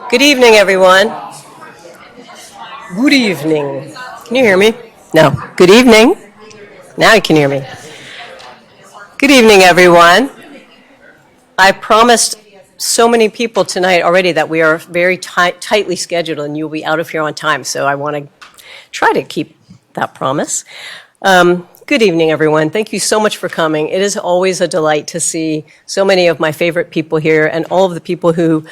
Good evening, everyone. Good evening. Can you hear me? No. Good evening. Now you can hear me. Good evening, everyone. I promised so many people tonight already that we are very tightly scheduled and you'll be out of here on time, so I want to try to keep that promise. Good evening, everyone. Thank you so much for coming. It is always a delight to see so many of my favorite people here and all of the people who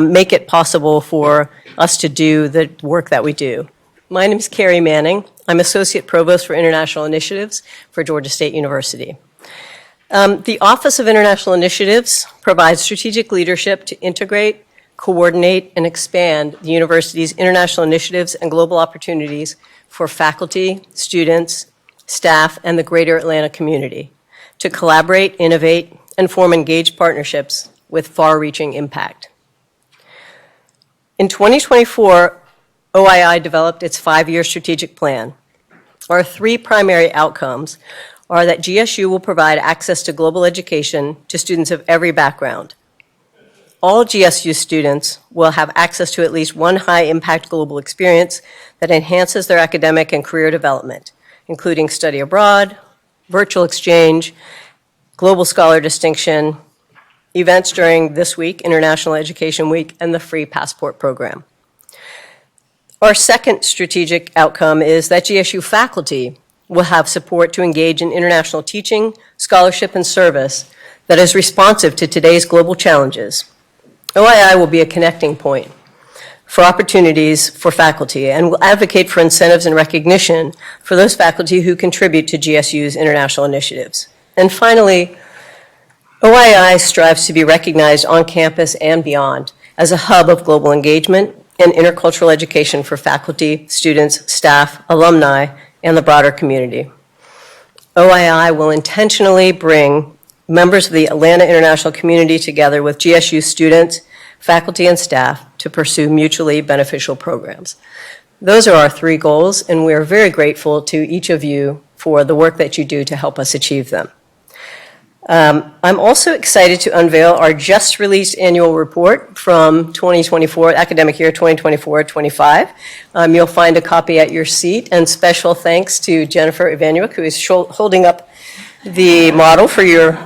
make it possible for us to do the work that we do. My name is Carrie Manning. I'm Associate Provost for International Initiatives for Georgia State University. The Office of International Initiatives provides strategic leadership to integrate, coordinate, and expand the university's international initiatives and global opportunities for faculty, students, staff, and the greater Atlanta community to collaborate, innovate, and form engaged partnerships with far-reaching impact. In 2024, OII developed its 5-year strategic plan. Our 3 primary outcomes are that GSU will provide access to global education to students of every background. All GSU students will have access to at least one high-impact global experience that enhances their academic and career development, including study abroad, virtual exchange, global scholar distinction, events during this week, International Education Week, and the free passport program. Our second strategic outcome is that GSU faculty will have support to engage in international teaching, scholarship, and service that is responsive to today's global challenges. OII will be a connecting point for opportunities for faculty and will advocate for incentives and recognition for those faculty who contribute to GSU's international initiatives. And finally, OII strives to be recognized on campus and beyond as a hub of global engagement and intercultural education for faculty, students, staff, alumni, and the broader community. OII will intentionally bring members of the Atlanta international community together with GSU students, faculty, and staff to pursue mutually beneficial programs. Those are our 3 goals, and we are very grateful to each of you for the work that you do to help us achieve them. I'm also excited to unveil our just released annual report from 2024, academic year 2024-25. You'll find a copy at your seat, and special thanks to Jennifer Ivanuik, who is holding up the model for your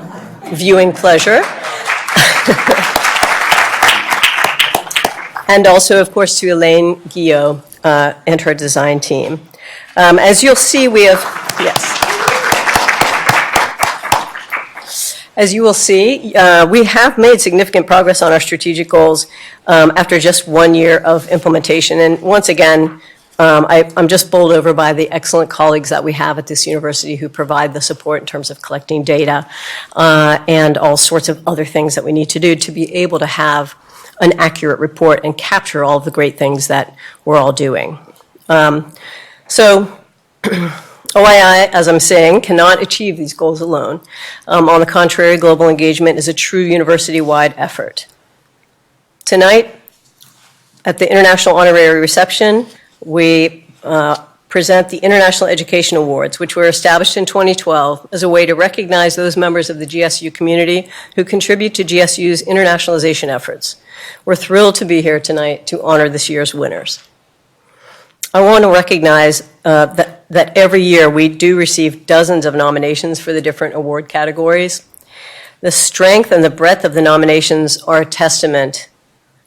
viewing pleasure. And also, of course, to Elaine Guillot and her design team. As you'll see, we have, yes. As you will see, we have made significant progress on our strategic goals after just 1 year of implementation. And once again, I'm just bowled over by the excellent colleagues that we have at this university who provide the support in terms of collecting data and all sorts of other things that we need to do to be able to have an accurate report and capture all of the great things that we're all doing. So OII, as I'm saying, cannot achieve these goals alone. On the contrary, global engagement is a true university-wide effort. Tonight, at the International Honorary Reception, we present the International Education Awards, which were established in 2012 as a way to recognize those members of the GSU community who contribute to GSU's internationalization efforts. We're thrilled to be here tonight to honor this year's winners. I want to recognize that every year we do receive dozens of nominations for the different award categories. The strength and the breadth of the nominations are a testament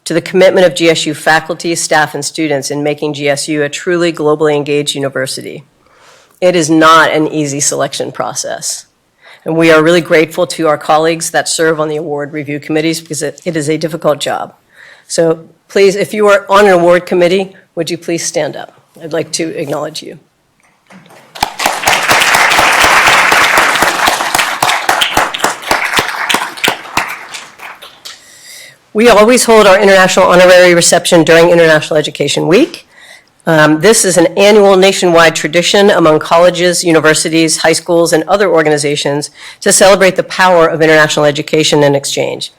to the commitment of GSU faculty, staff, and students in making GSU a truly globally engaged university. It is not an easy selection process. And we are really grateful to our colleagues that serve on the award review committees because it is a difficult job. So please, if you are on an award committee, would you please stand up? I'd like to acknowledge you. We always hold our International Honorary Reception during International Education Week. This is an annual nationwide tradition among colleges, universities, high schools, and other organizations to celebrate the power of international education and exchange.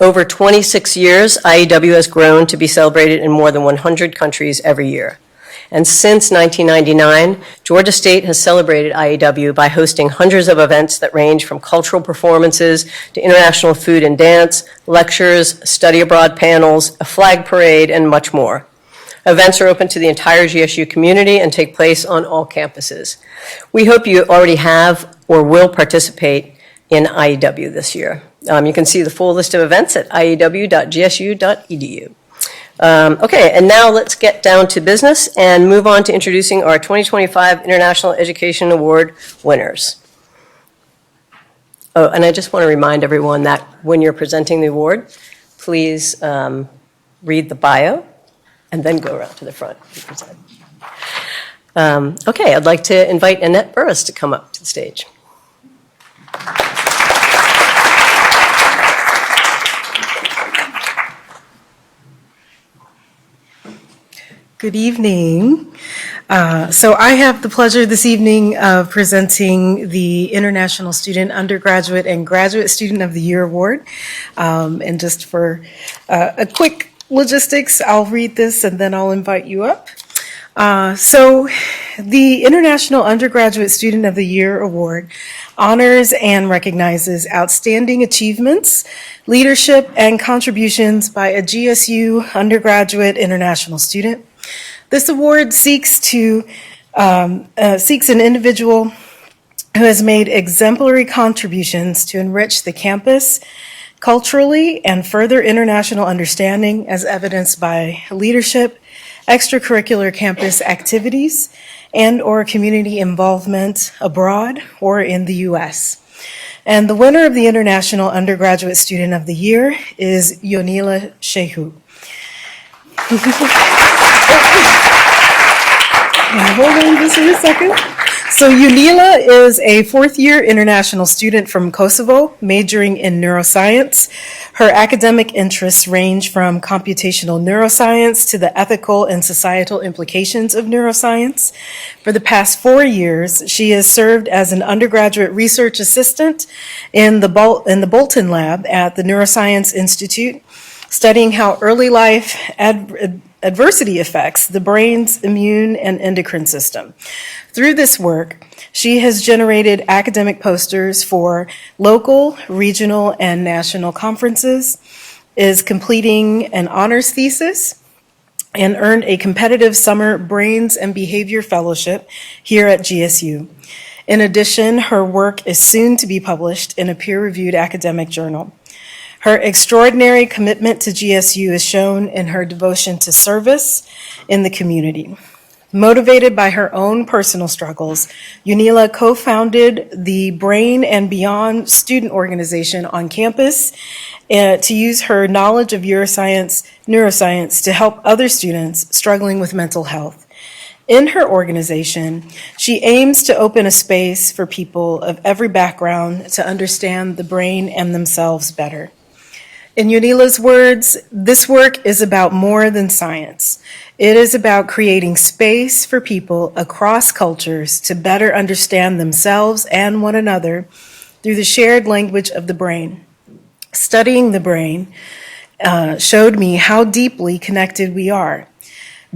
Over 26 years, IEW has grown to be celebrated in more than 100 countries every year. And since 1999, Georgia State has celebrated IEW by hosting hundreds of events that range from cultural performances to international food and dance, lectures, study abroad panels, a flag parade, and much more. Events are open to the entire GSU community and take place on all campuses. We hope you already have or will participate in IEW this year. You can see the full list of events at iew.gsu.edu. Okay, and now let's get down to business and move on to introducing our 2025 International Education Award winners. Oh, and I just want to remind everyone that when you're presenting the award, please read the bio and then go around to the front and present. Okay, I'd like to invite Annette Burris to come up to the stage. Good evening. So I have the pleasure this evening of presenting the International Student Undergraduate and Graduate Student of the Year Award. And just for a quick logistics, I'll read this and then I'll invite you up. So the International Undergraduate Student of the Year Award honors and recognizes outstanding achievements, leadership, and contributions by a GSU undergraduate international student. This award seeks an individual who has made exemplary contributions to enrich the campus culturally and further international understanding as evidenced by leadership, extracurricular campus activities, and or community involvement abroad or in the U.S. And the winner of the International Undergraduate Student of the Year is Yonila Shehu. Hold on just a second. So Yonila is a fourth-year international student from Kosovo, majoring in neuroscience. Her academic interests range from computational neuroscience to the ethical and societal implications of neuroscience. For the past 4 years, she has served as an undergraduate research assistant in the Bolton Lab at the Neuroscience Institute, studying how early life adversity affects the brain's immune and endocrine system. Through this work, she has generated academic posters for local, regional, and national conferences, is completing an honors thesis, and earned a competitive summer Brains and Behavior Fellowship here at GSU. In addition, her work is soon to be published in a peer-reviewed academic journal. Her extraordinary commitment to GSU is shown in her devotion to service in the community. Motivated by her own personal struggles, Yonila co-founded the Brain and Beyond student organization on campus to use her knowledge of neuroscience to help other students struggling with mental health. In her organization, she aims to open a space for people of every background to understand the brain and themselves better. In Yonila's words, this work is about more than science. It is about creating space for people across cultures to better understand themselves and one another through the shared language of the brain. Studying the brain showed me how deeply connected we are.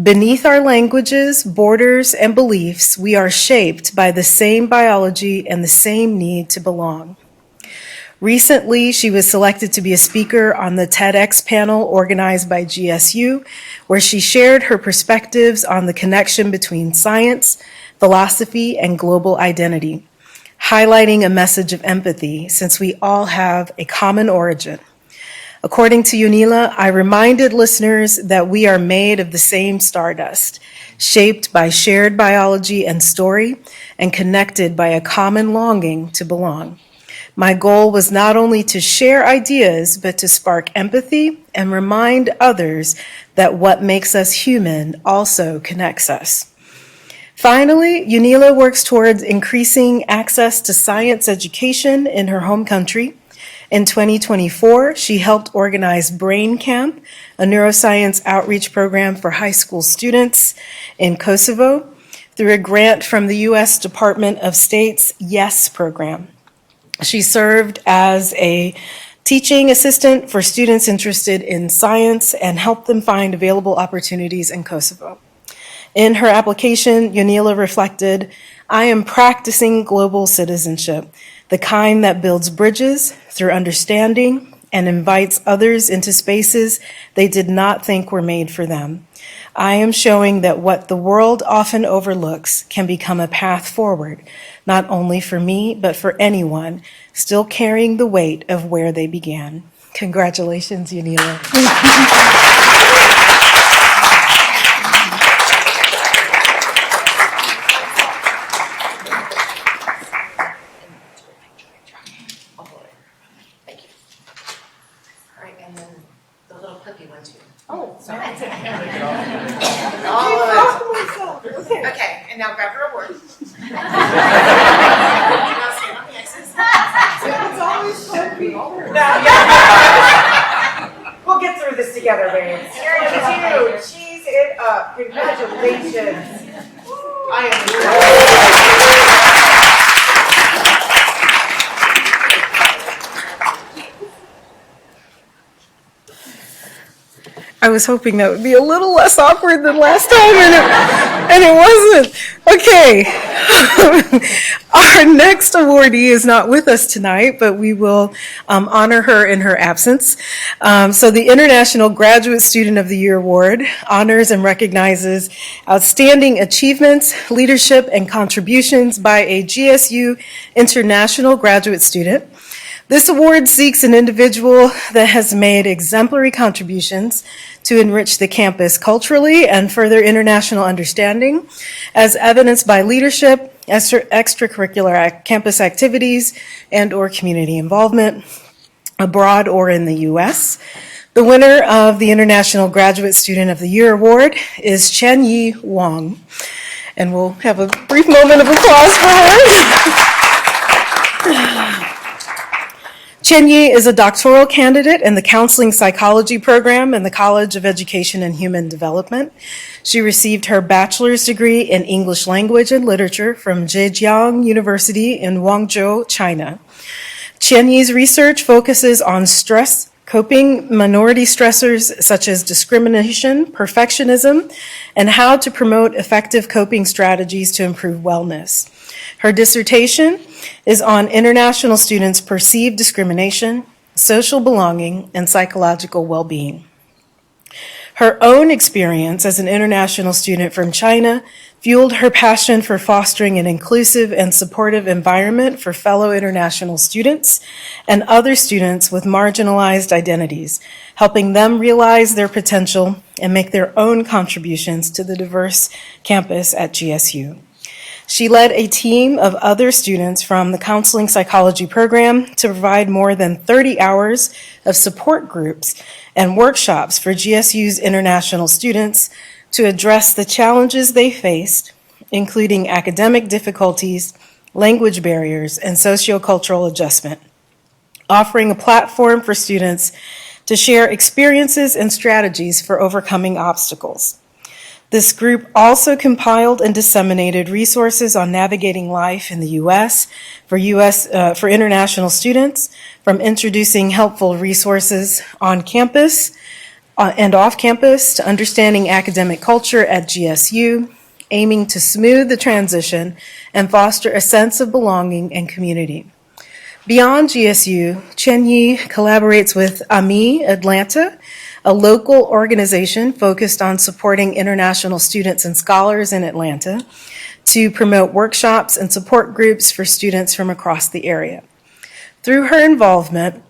Beneath our languages, borders, and beliefs, we are shaped by the same biology and the same need to belong. Recently, she was selected to be a speaker on the TEDx panel organized by GSU, where she shared her perspectives on the connection between science, philosophy, and global identity, highlighting a message of empathy since we all have a common origin. According to Yonila, I reminded listeners that we are made of the same stardust, shaped by shared biology and story, and connected by a common longing to belong. My goal was not only to share ideas, but to spark empathy and remind others that what makes us human also connects us. Finally, Yonila works towards increasing access to science education in her home country. In 2024, she helped organize Brain Camp, a neuroscience outreach program for high school students in Kosovo, through a grant from the U.S. Department of State's YES program. She served as a teaching assistant for students interested in science and helped them find available opportunities in Kosovo. In her application, Yonila reflected, "I am practicing global citizenship, the kind that builds bridges through understanding and invites others into spaces they did not think were made for them. I am showing that what the world often overlooks can become a path forward, not only for me, but for anyone still carrying the weight of where they began." Congratulations, Yonila. And then the little cookie one too. Oh, Sorry. okay. Okay, and now grab your award. Now stand on the X's. It's always fun to be over. We'll get through this together, babes. Here it is, you. Cheese it up. Congratulations. I am. I was hoping that would be a little less awkward than last time, and it wasn't. Okay. Our next awardee is not with us tonight, but we will honor her in her absence. So the International Graduate Student of the Year Award honors and recognizes outstanding achievements, leadership, and contributions by a GSU international graduate student. This award seeks an individual that has made exemplary contributions to enrich the campus culturally and further international understanding, as evidenced by leadership, extracurricular campus activities, and/or community involvement abroad or in the U.S. The winner of the International Graduate Student of the Year Award is Chen-Yi Wang, and we'll have a brief moment of applause for her. Chen-Yi is a doctoral candidate in the Counseling Psychology program in the College of Education and Human Development. She received her bachelor's degree in English Language and Literature from Zhejiang University in Guangzhou, China. Chen-Yi's research focuses on stress coping, minority stressors such as discrimination, perfectionism, and how to promote effective coping strategies to improve wellness. Her dissertation is on international students' perceived discrimination, social belonging, and psychological well-being. Her own experience as an international student from China fueled her passion for fostering an inclusive and supportive environment for fellow international students and other students with marginalized identities, helping them realize their potential and make their own contributions to the diverse campus at GSU. She led a team of other students from the Counseling Psychology program to provide more than 30 hours of support groups and workshops for GSU's international students to address the challenges they faced, including academic difficulties, language barriers, and sociocultural adjustment, offering a platform for students to share experiences and strategies for overcoming obstacles. This group also compiled and disseminated resources on navigating life in the U.S. for international students, from introducing helpful resources on campus and off campus to understanding academic culture at GSU, aiming to smooth the transition and foster a sense of belonging and community. Beyond GSU, Chen-Yi collaborates with AMI Atlanta, a local organization focused on supporting international students and scholars in Atlanta, to promote workshops and support groups for students from across the area. Through her involvement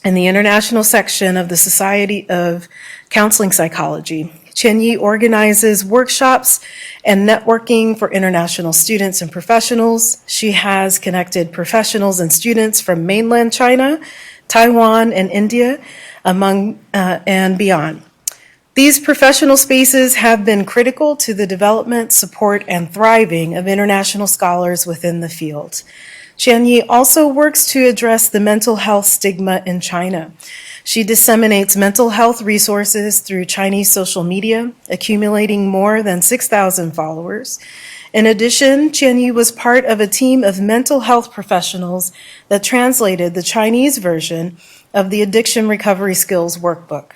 in the international section of the Society of Counseling Psychology, Chen-Yi organizes workshops and networking for international students and professionals. She has connected professionals and students from mainland China, Taiwan, and India, and beyond. These professional spaces have been critical to the development, support, and thriving of international scholars within the field. Chen-Yi also works to address the mental health stigma in China. She disseminates mental health resources through Chinese social media, accumulating more than 6,000 followers. In addition, Chen-Yi was part of a team of mental health professionals that translated the Chinese version of the Addiction Recovery Skills Workbook.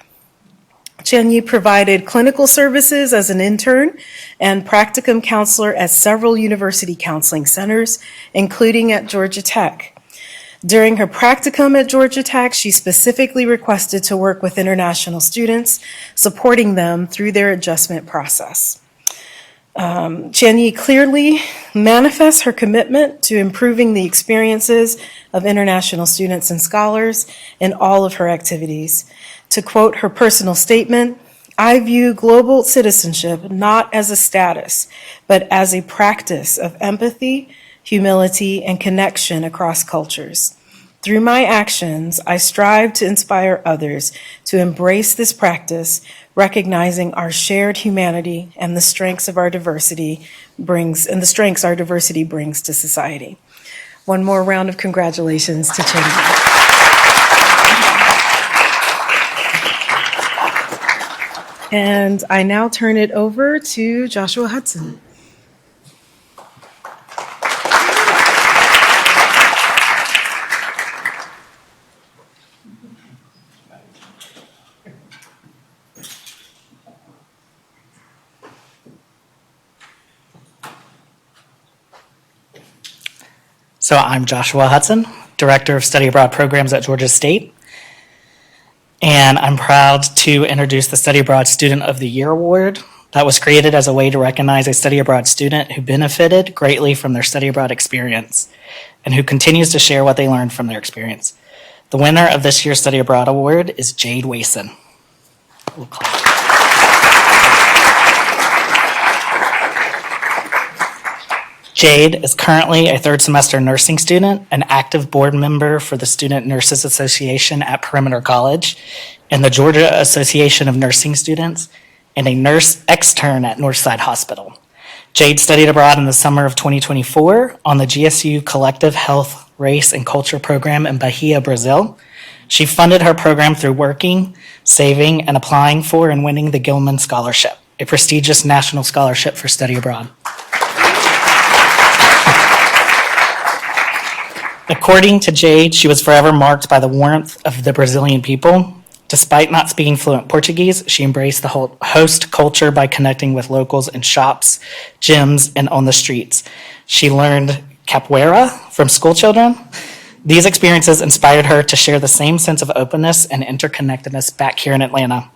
Chen-Yi provided clinical services as an intern and practicum counselor at several university counseling centers, including at Georgia Tech. During her practicum at Georgia Tech, she specifically requested to work with international students, supporting them through their adjustment process. Chen-Yi clearly manifests her commitment to improving the experiences of international students and scholars in all of her activities. To quote her personal statement, "I view global citizenship not as a status, but as a practice of empathy, humility, and connection across cultures. Through my actions, I strive to inspire others to embrace this practice, recognizing our shared humanity and the strengths our diversity brings to society." One more round of congratulations to Chen-Yi. And I now turn it over to Joshua Hudson. So I'm Joshua Hudson, Director of Study Abroad Programs at Georgia State. And I'm proud to introduce the Study Abroad Student of the Year Award that was created as a way to recognize a study abroad student who benefited greatly from their study abroad experience and who continues to share what they learned from their experience. The winner of this year's Study Abroad Award is Jade Wason. We'll clap. Jade is currently a third semester nursing student, an active board member for the Student Nurses Association at Perimeter College and the Georgia Association of Nursing Students, and a nurse extern at Northside Hospital. Jade studied abroad in the summer of 2024 on the GSU Collective Health, Race, and Culture program in Bahia, Brazil. She funded her program through working, saving, and applying for and winning the Gilman Scholarship, a prestigious national scholarship for study abroad. According to Jade, she was forever marked by the warmth of the Brazilian people. Despite not speaking fluent Portuguese, she embraced the whole host culture by connecting with locals in shops, gyms, and on the streets. She learned capoeira from school children. These experiences inspired her to share the same sense of openness and interconnectedness back here in Atlanta.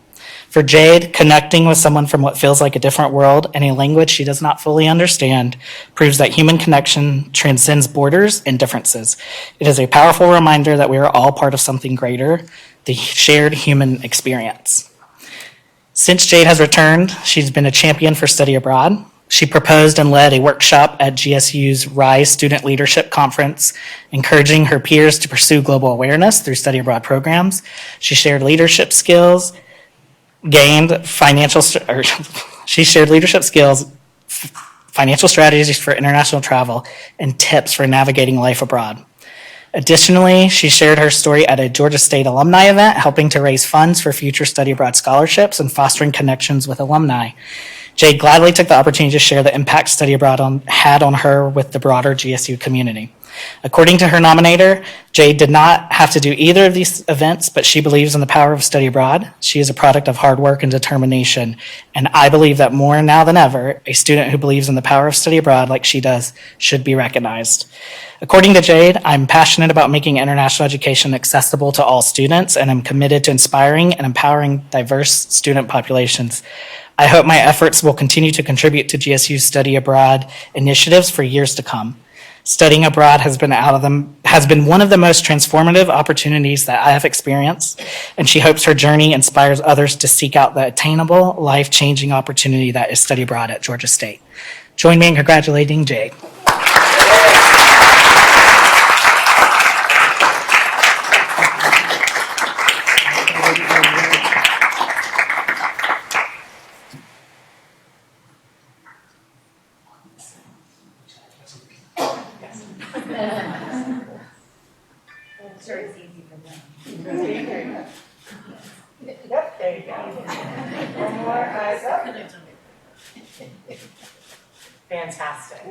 For Jade, connecting with someone from what feels like a different world and a language she does not fully understand proves that human connection transcends borders and differences. It is a powerful reminder that we are all part of something greater, the shared human experience. Since Jade has returned, she's been a champion for study abroad. She proposed and led a workshop at GSU's RISE Student Leadership Conference, encouraging her peers to pursue global awareness through study abroad programs. She shared leadership skills, financial strategies for international travel, and tips for navigating life abroad. Additionally, she shared her story at a Georgia State alumni event, helping to raise funds for future study abroad scholarships and fostering connections with alumni. Jade gladly took the opportunity to share the impact study abroad had on her with the broader GSU community. According to her nominator, Jade did not have to do either of these events, but she believes in the power of study abroad. She is a product of hard work and determination, and I believe that more now than ever, a student who believes in the power of study abroad like she does should be recognized. According to Jade, I'm passionate about making international education accessible to all students, and I'm committed to inspiring and empowering diverse student populations. I hope my efforts will continue to contribute to GSU's study abroad initiatives for years to come. Studying abroad has been one of the most transformative opportunities that I have experienced, and she hopes her journey inspires others to seek out the attainable, life-changing opportunity that is study abroad at Georgia State. Join me in congratulating Jade. Sure, it's easy for them. Yep, there you go. One more, eyes up. Fantastic.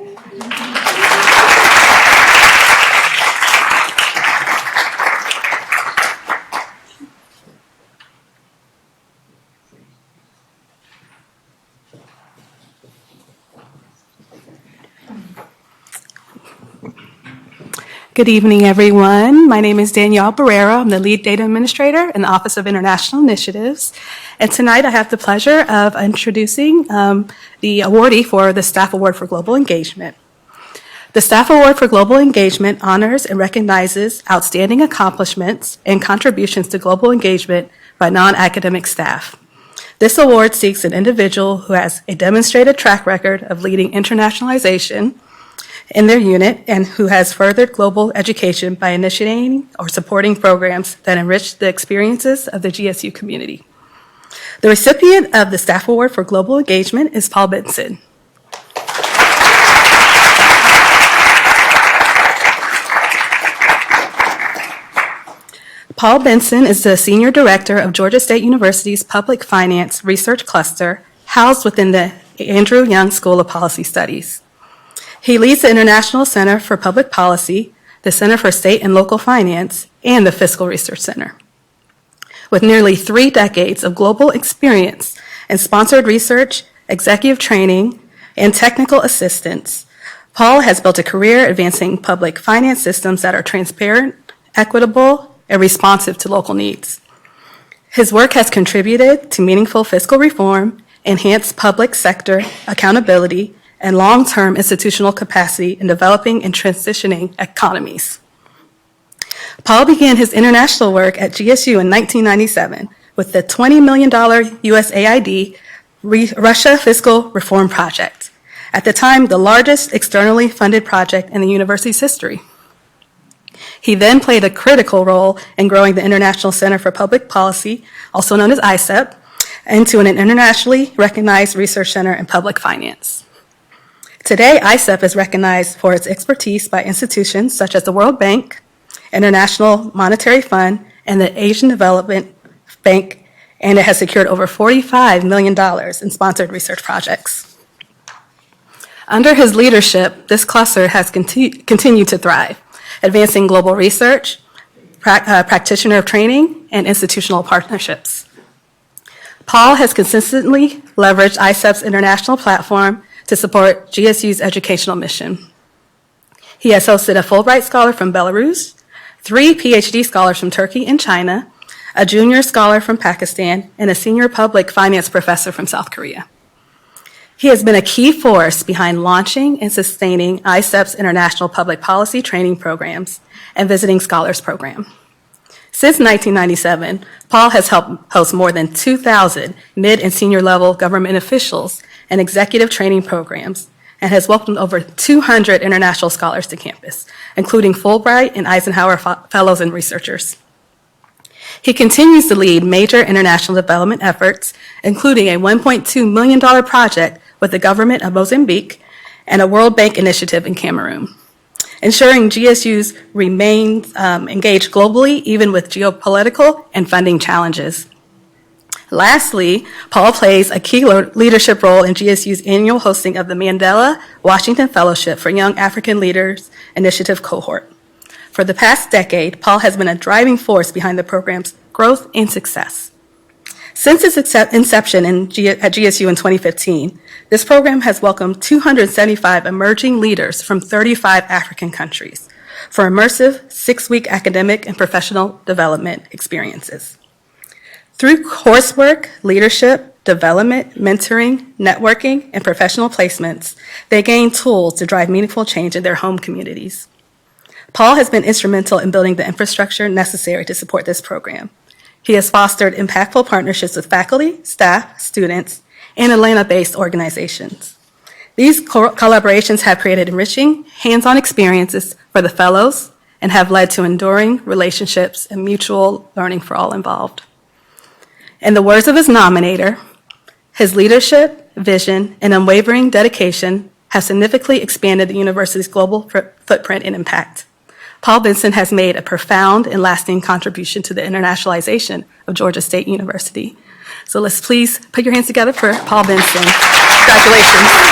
Good evening, everyone. My name is Danielle Barrera. I'm the lead data administrator in the Office of International Initiatives. And tonight I have the pleasure of introducing the awardee for the Staff Award for Global Engagement. The Staff Award for Global Engagement honors and recognizes outstanding accomplishments and contributions to global engagement by non-academic staff. This award seeks an individual who has a demonstrated track record of leading internationalization in their unit and who has furthered global education by initiating or supporting programs that enrich the experiences of the GSU community. The recipient of the Staff Award for Global Engagement is Paul Benson. Paul Benson is the Senior Director of Georgia State University's Public Finance Research Cluster, housed within the Andrew Young School of Policy Studies. He leads the International Center for Public Policy, the Center for State and Local Finance, and the Fiscal Research Center. With nearly 3 decades of global experience in sponsored research, executive training, and technical assistance, Paul has built a career advancing public finance systems that are transparent, equitable, and responsive to local needs. His work has contributed to meaningful fiscal reform, enhanced public sector accountability, and long-term institutional capacity in developing and transitioning economies. Paul began his international work at GSU in 1997 with the $20 million USAID Russia Fiscal Reform Project, at the time the largest externally funded project in the university's history. He then played a critical role in growing the International Center for Public Policy, also known as ICEP, into an internationally recognized research center in public finance. Today, ICEP is recognized for its expertise by institutions such as the World Bank, International Monetary Fund, and the Asian Development Bank, and it has secured over $45 million in sponsored research projects. Under his leadership, this cluster has continued to thrive, advancing global research, practitioner training, and institutional partnerships. Paul has consistently leveraged ICEP's international platform to support GSU's educational mission. He has hosted a Fulbright Scholar from Belarus, 3 PhD scholars from Turkey and China, a junior scholar from Pakistan, and a senior public finance professor from South Korea. He has been a key force behind launching and sustaining ICEP's international public policy training programs and visiting scholars program. Since 1997, Paul has helped host more than 2,000 mid and senior level government officials and executive training programs, and has welcomed over 200 international scholars to campus, including Fulbright and Eisenhower fellows and researchers. He continues to lead major international development efforts, including a $1.2 million project with the government of Mozambique and a World Bank initiative in Cameroon, ensuring GSUs remain engaged globally, even with geopolitical and funding challenges. Lastly, Paul plays a key leadership role in GSU's annual hosting of the Mandela Washington Fellowship for Young African Leaders Initiative cohort. For the past decade, Paul has been a driving force behind the program's growth and success. Since its inception at GSU in 2015, this program has welcomed 275 emerging leaders from 35 African countries for immersive 6-week academic and professional development experiences. Through coursework, leadership, development, mentoring, networking, and professional placements, they gain tools to drive meaningful change in their home communities. Paul has been instrumental in building the infrastructure necessary to support this program. He has fostered impactful partnerships with faculty, staff, students, and Atlanta-based organizations. These collaborations have created enriching, hands-on experiences for the fellows and have led to enduring relationships and mutual learning for all involved. In the words of his nominator, his leadership, vision, and unwavering dedication have significantly expanded the university's global footprint and impact. Paul Benson has made a profound and lasting contribution to the internationalization of Georgia State University. So let's please put your hands together for Paul Benson. Congratulations.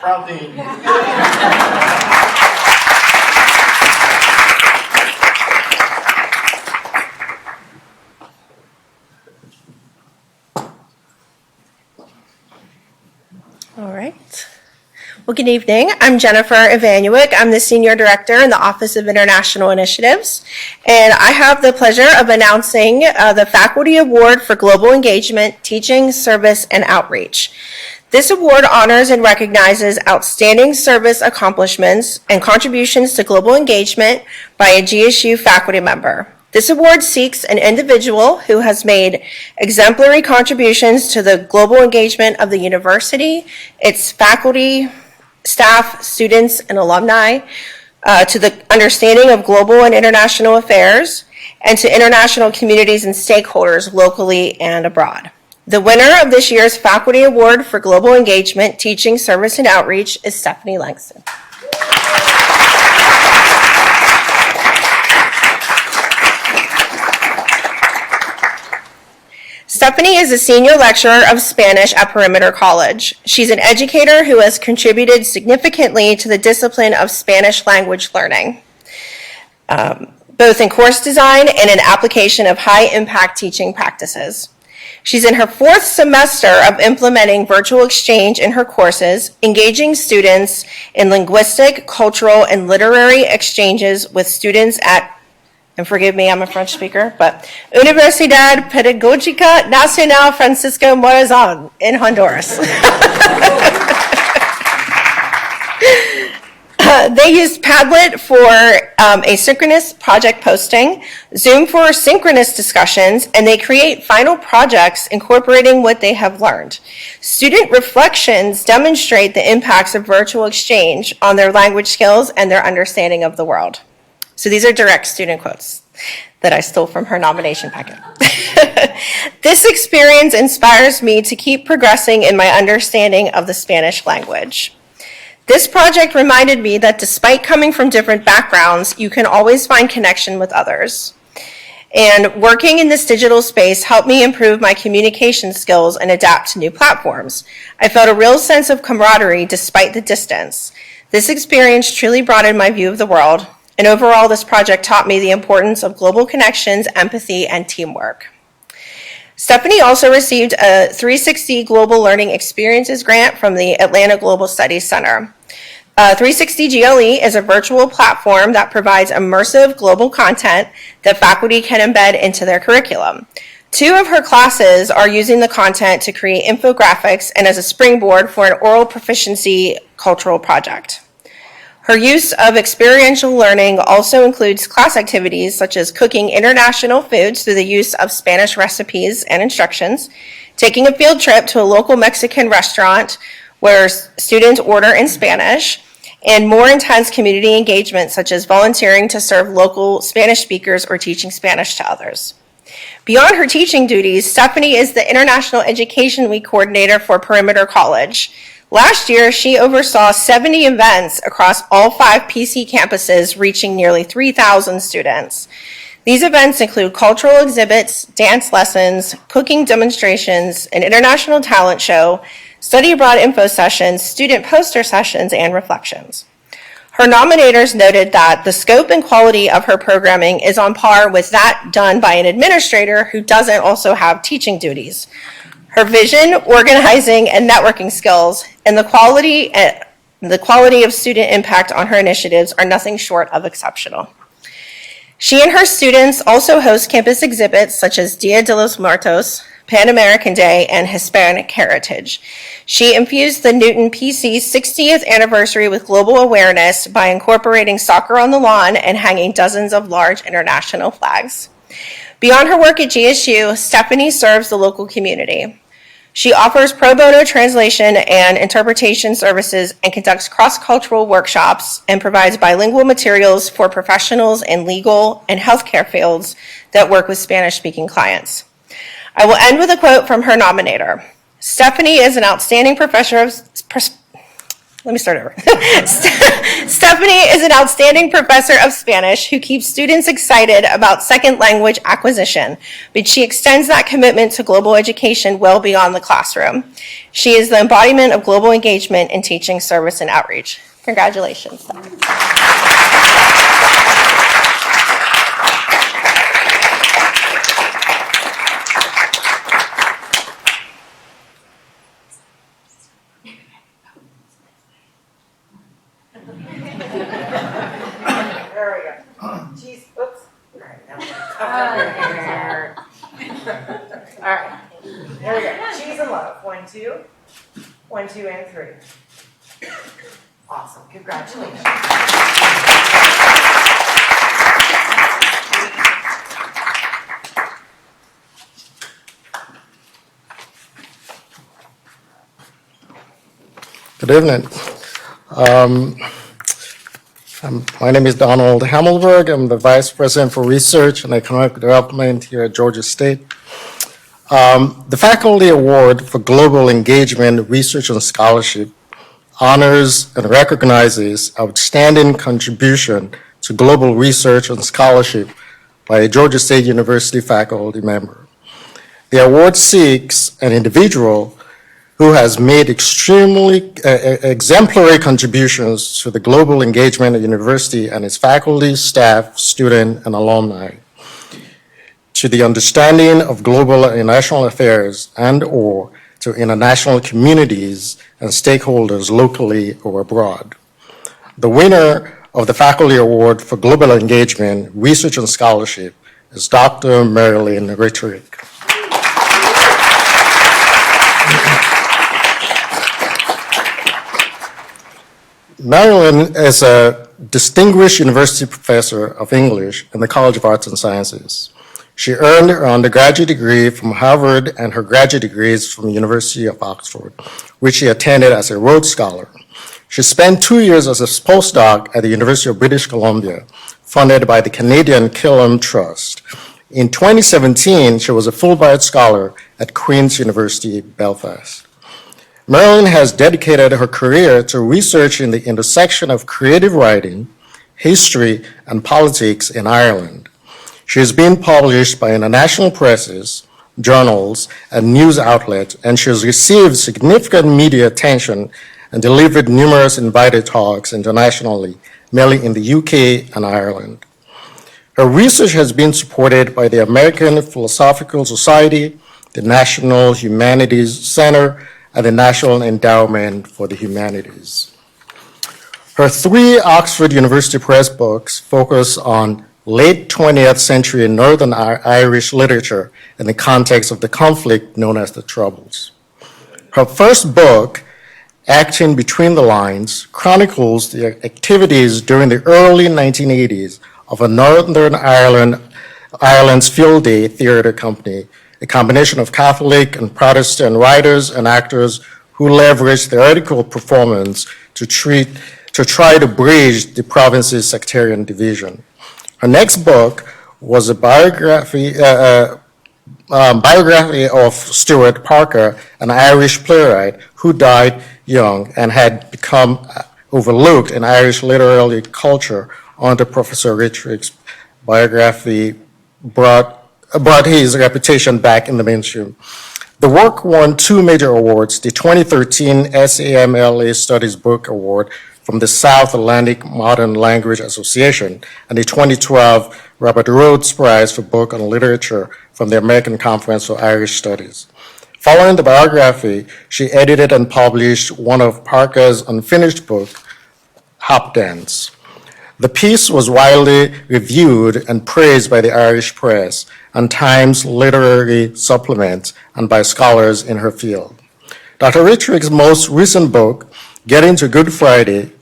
Proud Dean. All right. Well, good evening. I'm Jennifer Ivanuik. I'm the Senior Director in the Office of International Initiatives, and I have the pleasure of announcing the Faculty Award for Global Engagement, Teaching, Service, and Outreach. This award honors and recognizes outstanding service accomplishments and contributions to global engagement by a GSU faculty member. This award seeks an individual who has made exemplary contributions to the global engagement of the university, its faculty, staff, students, and alumni, to the understanding of global and international affairs, and to international communities and stakeholders locally and abroad. The winner of this year's Faculty Award for Global Engagement, Teaching, Service, and Outreach is Stephanie Langston. Stephanie is a senior lecturer of Spanish at Perimeter College. She's an educator who has contributed significantly to the discipline of Spanish language learning, both in course design and in application of high-impact teaching practices. She's in her 4th semester of implementing virtual exchange in her courses, engaging students in linguistic, cultural, and literary exchanges with students at, and forgive me, I'm a French speaker, but Universidad Pedagógica Nacional Francisco Morazán in Honduras. They use Padlet for asynchronous project posting, Zoom for synchronous discussions, and they create final projects incorporating what they have learned. Student reflections demonstrate the impacts of virtual exchange on their language skills and their understanding of the world. So these are direct student quotes that I stole from her nomination packet. This experience inspires me to keep progressing in my understanding of the Spanish language. This project reminded me that despite coming from different backgrounds, you can always find connection with others. And working in this digital space helped me improve my communication skills and adapt to new platforms. I felt a real sense of camaraderie despite the distance. This experience truly broadened my view of the world. And overall, this project taught me the importance of global connections, empathy, and teamwork. Stephanie also received a 360 Global Learning Experiences grant from the Atlanta Global Studies Center. 360 GLE is a virtual platform that provides immersive global content that faculty can embed into their curriculum. 2 of her classes are using the content to create infographics and as a springboard for an oral proficiency cultural project. Her use of experiential learning also includes class activities such as cooking international foods through the use of Spanish recipes and instructions, taking a field trip to a local Mexican restaurant where students order in Spanish, and more intense community engagement such as volunteering to serve local Spanish speakers or teaching Spanish to others. Beyond her teaching duties, Stephanie is the International Education Week coordinator for Perimeter College. Last year, she oversaw 70 events across all 5 PC campuses, reaching nearly 3,000 students. These events include cultural exhibits, dance lessons, cooking demonstrations, an international talent show, study abroad info sessions, student poster sessions, and reflections. Her nominators noted that the scope and quality of her programming is on par with that done by an administrator who doesn't also have teaching duties. Her vision, organizing, and networking skills, and the quality of student impact on her initiatives are nothing short of exceptional. She and her students also host campus exhibits such as Dia de los Muertos, Pan American Day, and Hispanic Heritage. She infused the Newton PC's 60th anniversary with global awareness by incorporating soccer on the lawn and hanging dozens of large international flags. Beyond her work at GSU, Stephanie serves the local community. She offers pro bono translation and interpretation services and conducts cross-cultural workshops and provides bilingual materials for professionals in legal and healthcare fields that work with Spanish-speaking clients. I will end with a quote from her nominator. Stephanie is an outstanding professor of let me start over. Stephanie is an outstanding professor of Spanish who keeps students excited about second language acquisition, but she extends that commitment to global education well beyond the classroom. She is the embodiment of global engagement in teaching, service, and outreach. Congratulations, Stephanie. There we go. Cheese, oops. All right, now cover your hair. All right, there we go. Cheese and love. 1, 2. 1, 2, and 3. Awesome. Congratulations. Good evening. My name is Donald Hamelberg. I'm the Vice President for Research and Economic Development here at Georgia State. The Faculty Award for Global Engagement, Research, and Scholarship honors and recognizes outstanding contribution to global research and scholarship by a Georgia State University faculty member. The award seeks an individual who has made extremely exemplary contributions to the global engagement of the university and its faculty, staff, student, and alumni, to the understanding of global and international affairs and/or to international communities and stakeholders locally or abroad. The winner of the Faculty Award for Global Engagement, Research, and Scholarship is Dr. Marilyn Richerick. Marilyn is a distinguished university professor of English in the College of Arts and Sciences. She earned her undergraduate degree from Harvard and her graduate degrees from the University of Oxford, which she attended as a Rhodes Scholar. She spent 2 years as a postdoc at the University of British Columbia, funded by the Canadian Killam Trust. In 2017, she was a Fulbright Scholar at Queen's University, Belfast. Marilyn has dedicated her career to researching the intersection of creative writing, history, and politics in Ireland. She has been published by international presses, journals, and news outlets, and she has received significant media attention and delivered numerous invited talks internationally, mainly in the UK and Ireland. Her research has been supported by the American Philosophical Society, the National Humanities Center, and the National Endowment for the Humanities. Her 3 Oxford University Press books focus on late 20th century Northern Irish literature in the context of the conflict known as the Troubles. Her first book, Acting Between the Lines, chronicles the activities during the early 1980s of a Northern Ireland's Field Day Theatre Company, a combination of Catholic and Protestant writers and actors who leveraged theatrical performance to try to bridge the province's sectarian division. Her next book was a biography of Stuart Parker, an Irish playwright who died young and had become overlooked in Irish literary culture under Professor Richerick's biography brought his reputation back in the mainstream. The work won 2 major awards, the 2013 SAMLA Studies Book Award from the South Atlantic Modern Language Association and the 2012 Robert Rhodes Prize for Book and Literature from the American Conference for Irish Studies. Following the biography, she edited and published one of Parker's unfinished book, Hop Dance. The piece was widely reviewed and praised by the Irish press and Times Literary Supplement and by scholars in her field. Dr. Richerick's most recent book, Getting to Good Friday,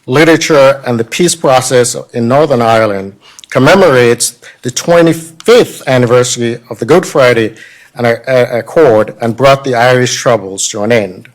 Literature and the Peace Process in Northern Ireland, commemorates the 25th anniversary of the Good Friday Accord and brought the Irish Troubles to an end.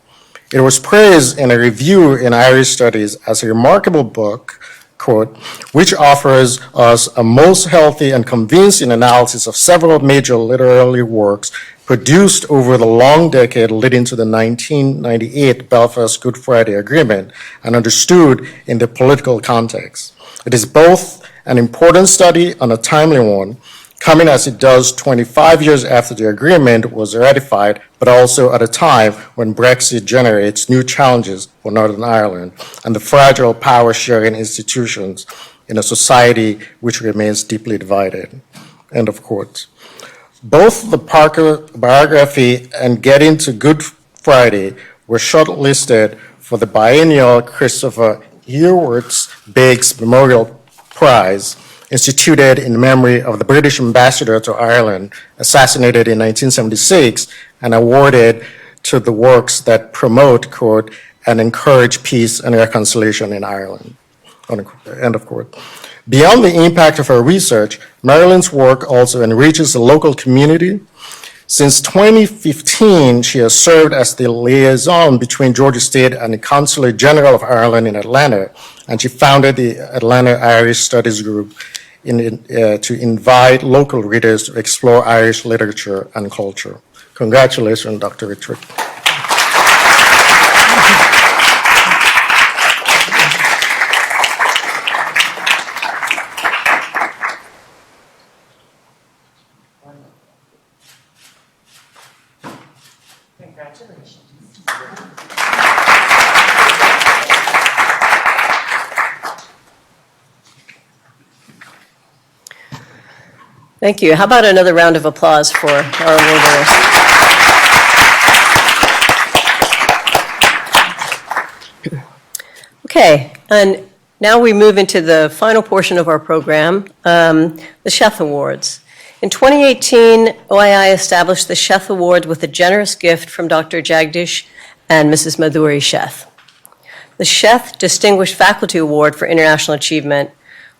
It was praised in a review in Irish Studies as a remarkable book quote, which offers us a most healthy and convincing analysis of several major literary works produced over the long decade leading to the 1998 Belfast Good Friday Agreement and understood in the political context. It is both an important study and a timely one, coming as it does 25 years after the agreement was ratified, but also at a time when Brexit generates new challenges for Northern Ireland and the fragile power-sharing institutions in a society which remains deeply divided. End of quote. Both the Parker biography and Getting to Good Friday were shortlisted for the biennial Christopher Earworth Biggs Memorial Prize, instituted in memory of the British ambassador to Ireland, assassinated in 1976, and awarded to the works that promote, quote, and encourage peace and reconciliation in Ireland, end of quote. Beyond the impact of her research, Marilyn's work also enriches the local community. Since 2015, she has served as the liaison between Georgia State and the Consulate General of Ireland in Atlanta, and she founded the Atlanta Irish Studies Group to invite local readers to explore Irish literature and culture. Congratulations, Dr. Richard. Congratulations. Thank you. How about another round of applause for our award winners? Okay, and now we move into the final portion of our program, the Sheth Awards. In 2018, OII established the Sheth Award with a generous gift from Dr. Jagdish and Mrs. Madhuri Sheth. The Sheth Distinguished Faculty Award for International Achievement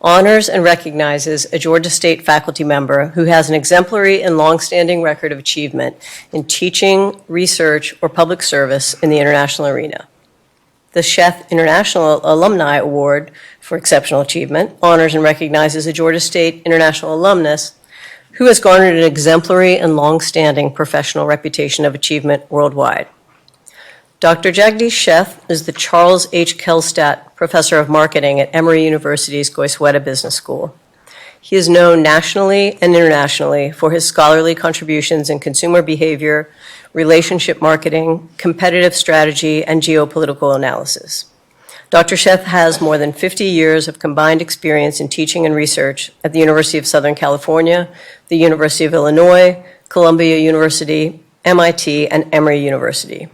honors and recognizes a Georgia State faculty member who has an exemplary and longstanding record of achievement in teaching, research, or public service in the international arena. The Sheth International Alumni Award for Exceptional Achievement honors and recognizes a Georgia State international alumnus who has garnered an exemplary and longstanding professional reputation of achievement worldwide. Dr. Jagdish Sheth is the Charles H. Kelstadt Professor of Marketing at Emory University's Goizueta Business School. He is known nationally and internationally for his scholarly contributions in consumer behavior, relationship marketing, competitive strategy, and geopolitical analysis. Dr. Sheth has more than 50 years of combined experience in teaching and research at the University of Southern California, the University of Illinois, Columbia University, MIT, and Emory University.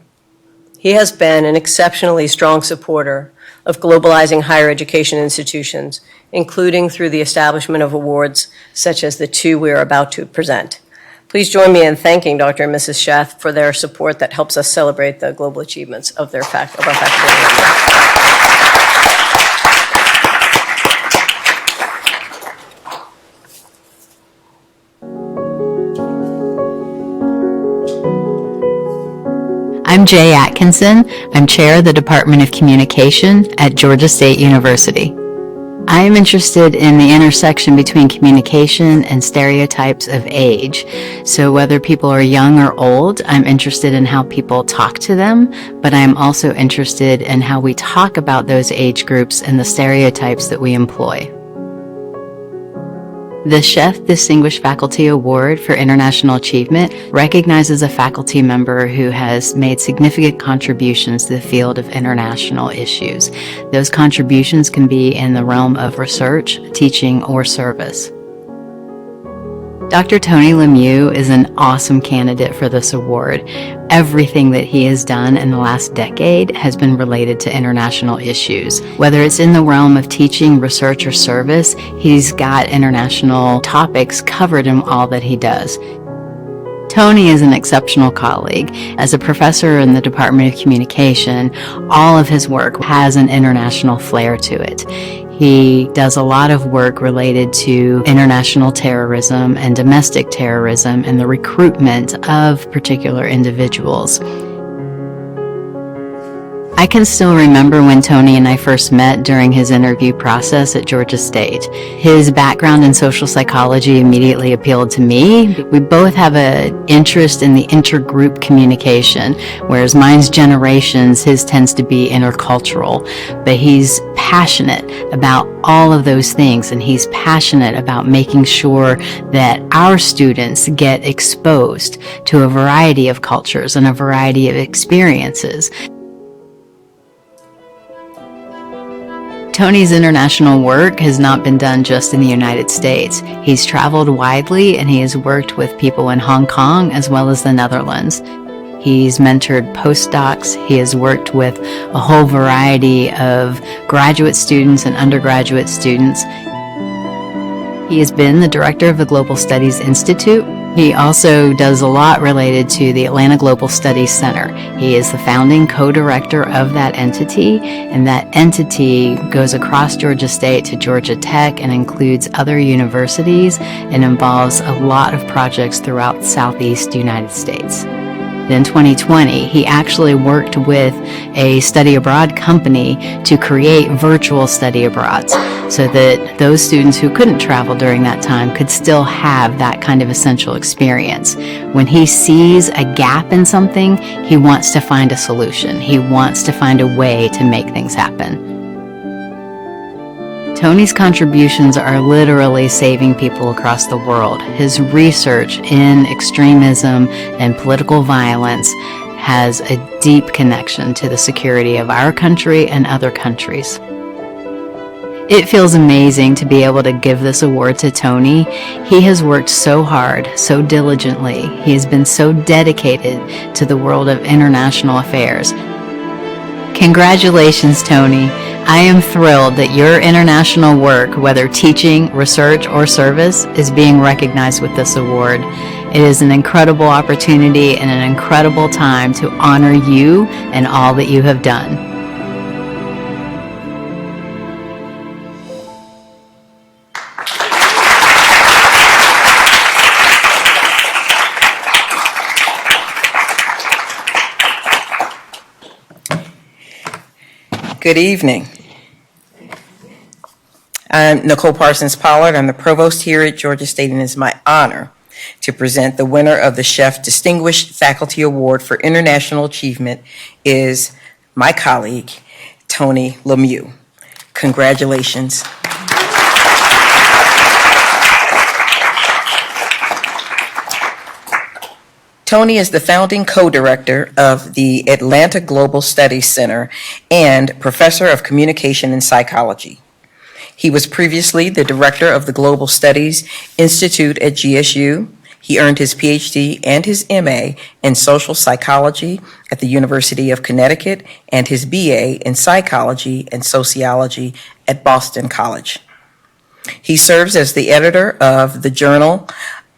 He has been an exceptionally strong supporter of globalizing higher education institutions, including through the establishment of awards such as the two we are about to present. Please join me in thanking Dr. and Mrs. Sheth for their support that helps us celebrate the global achievements of our faculty. I'm Jay Atkinson. I'm chair of the Department of Communication at Georgia State University. I am interested in the intersection between communication and stereotypes of age. So whether people are young or old, I'm interested in how people talk to them, but I'm also interested in how we talk about those age groups and the stereotypes that we employ. The Sheth Distinguished Faculty Award for International Achievement recognizes a faculty member who has made significant contributions to the field of international issues. Those contributions can be in the realm of research, teaching, or service. Dr. Tony Lemieux is an awesome candidate for this award. Everything that he has done in the last decade has been related to international issues. Whether it's in the realm of teaching, research, or service, he's got international topics covered in all that he does. Tony is an exceptional colleague. As a professor in the Department of Communication, all of his work has an international flair to it. He does a lot of work related to international terrorism and domestic terrorism and the recruitment of particular individuals. I can still remember when Tony and I first met during his interview process at Georgia State. His background in social psychology immediately appealed to me. We both have an interest in the intergroup communication, whereas mine's generations, his tends to be intercultural. But he's passionate about all of those things, and he's passionate about making sure that our students get exposed to a variety of cultures and a variety of experiences. Tony's international work has not been done just in the United States. He's traveled widely, and he has worked with people in Hong Kong as well as the Netherlands. He's mentored postdocs. He has worked with a whole variety of graduate students and undergraduate students. He has been the director of the Global Studies Institute. He also does a lot related to the Atlanta Global Studies Center. He is the founding co-director of that entity, and that entity goes across Georgia State to Georgia Tech and includes other universities and involves a lot of projects throughout the Southeast United States. In 2020, he actually worked with a study abroad company to create virtual study abroads so that those students who couldn't travel during that time could still have that kind of essential experience. When he sees a gap in something, he wants to find a solution. He wants to find a way to make things happen. Tony's contributions are literally saving people across the world. His research in extremism and political violence has a deep connection to the security of our country and other countries. It feels amazing to be able to give this award to Tony. He has worked so hard, so diligently. He has been so dedicated to the world of international affairs. Congratulations, Tony. I am thrilled that your international work, whether teaching, research, or service, is being recognized with this award. It is an incredible opportunity and an incredible time to honor you and all that you have done. Good evening. I'm Nicole Parsons Pollard. I'm the provost here at Georgia State, and it's my honor to present the winner of the Chef Distinguished Faculty Award for International Achievement is my colleague, Tony Lemieux. Congratulations. Tony is the founding co-director of the Atlanta Global Studies Center and professor of communication and psychology. He was previously the director of the Global Studies Institute at GSU. He earned his PhD and his MA in social psychology at the University of Connecticut and his BA in psychology and sociology at Boston College. He serves as the editor of the journal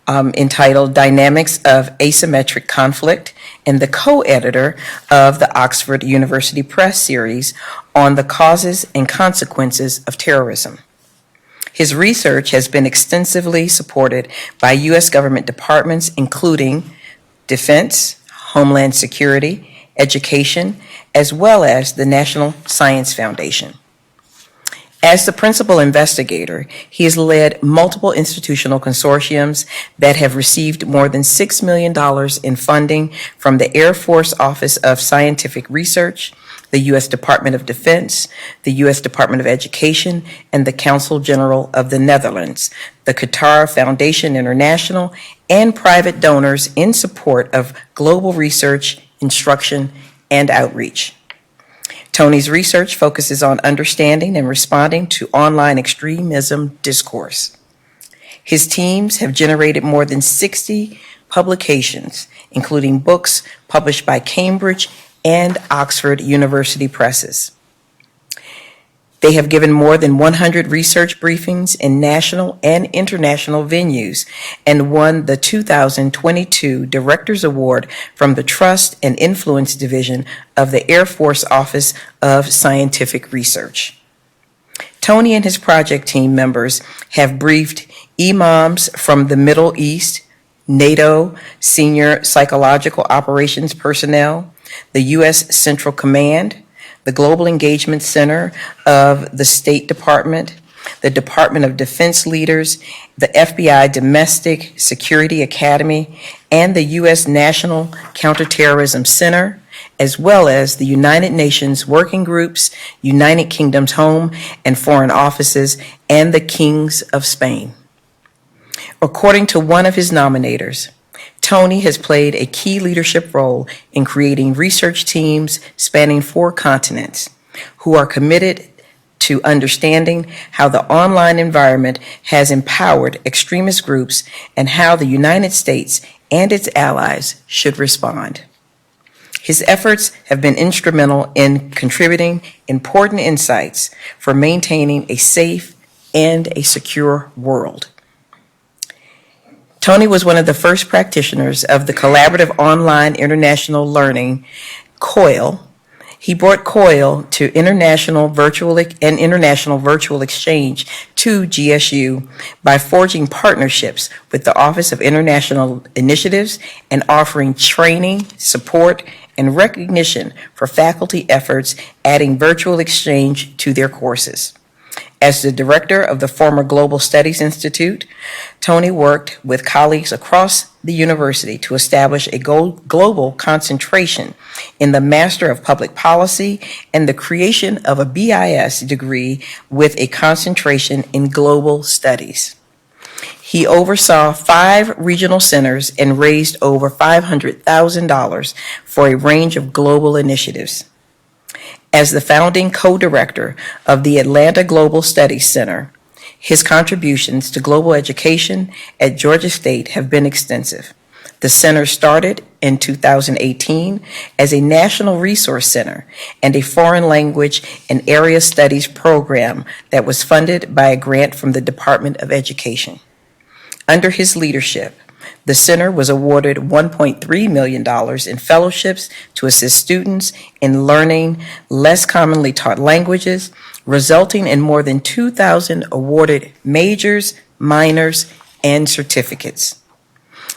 entitled Dynamics of Asymmetric Conflict and the co-editor of the Oxford University Press series on the causes and consequences of terrorism. His research has been extensively supported by U.S. government departments, including Defense, Homeland Security, Education, as well as the National Science Foundation. As the principal investigator, he has led multiple institutional consortiums that have received more than $6 million in funding from the Air Force Office of Scientific Research, the U.S. Department of Defense, the U.S. Department of Education, and the Council General of the Netherlands, the Qatar Foundation International, and private donors in support of global research, instruction, and outreach. Tony's research focuses on understanding and responding to online extremism discourse. His teams have generated more than 60 publications, including books published by Cambridge and Oxford University presses. They have given more than 100 research briefings in national and international venues and won the 2022 Directors Award from the Trust and Influence Division of the Air Force Office of Scientific Research. Tony and his project team members have briefed imams from the Middle East, NATO senior psychological operations personnel, the U.S. Central Command, the Global Engagement Center of the State Department, the Department of Defense leaders, the FBI Domestic Security Academy, and the U.S. National Counterterrorism Center, as well as the United Nations working groups, United Kingdom's Home and Foreign Offices, and the Kings of Spain. According to one of his nominators, Tony has played a key leadership role in creating research teams spanning 4 continents who are committed to understanding how the online environment has empowered extremist groups and how the United States and its allies should respond. His efforts have been instrumental in contributing important insights for maintaining a safe and a secure world. Tony was one of the first practitioners of the Collaborative Online International Learning, COIL. He brought COIL to international virtual exchange to GSU by forging partnerships with the Office of International Initiatives and offering training, support, and recognition for faculty efforts adding virtual exchange to their courses. As the director of the former Global Studies Institute, Tony worked with colleagues across the university to establish a global concentration in the Master of Public Policy and the creation of a BIS degree with a concentration in global studies. He oversaw 5 regional centers and raised over $500,000 for a range of global initiatives. As the founding co-director of the Atlanta Global Studies Center, his contributions to global education at Georgia State have been extensive. The center started in 2018 as a national resource center and a foreign language and area studies program that was funded by a grant from the Department of Education. Under his leadership, the center was awarded $1.3 million in fellowships to assist students in learning less commonly taught languages, resulting in more than 2,000 awarded majors, minors, and certificates.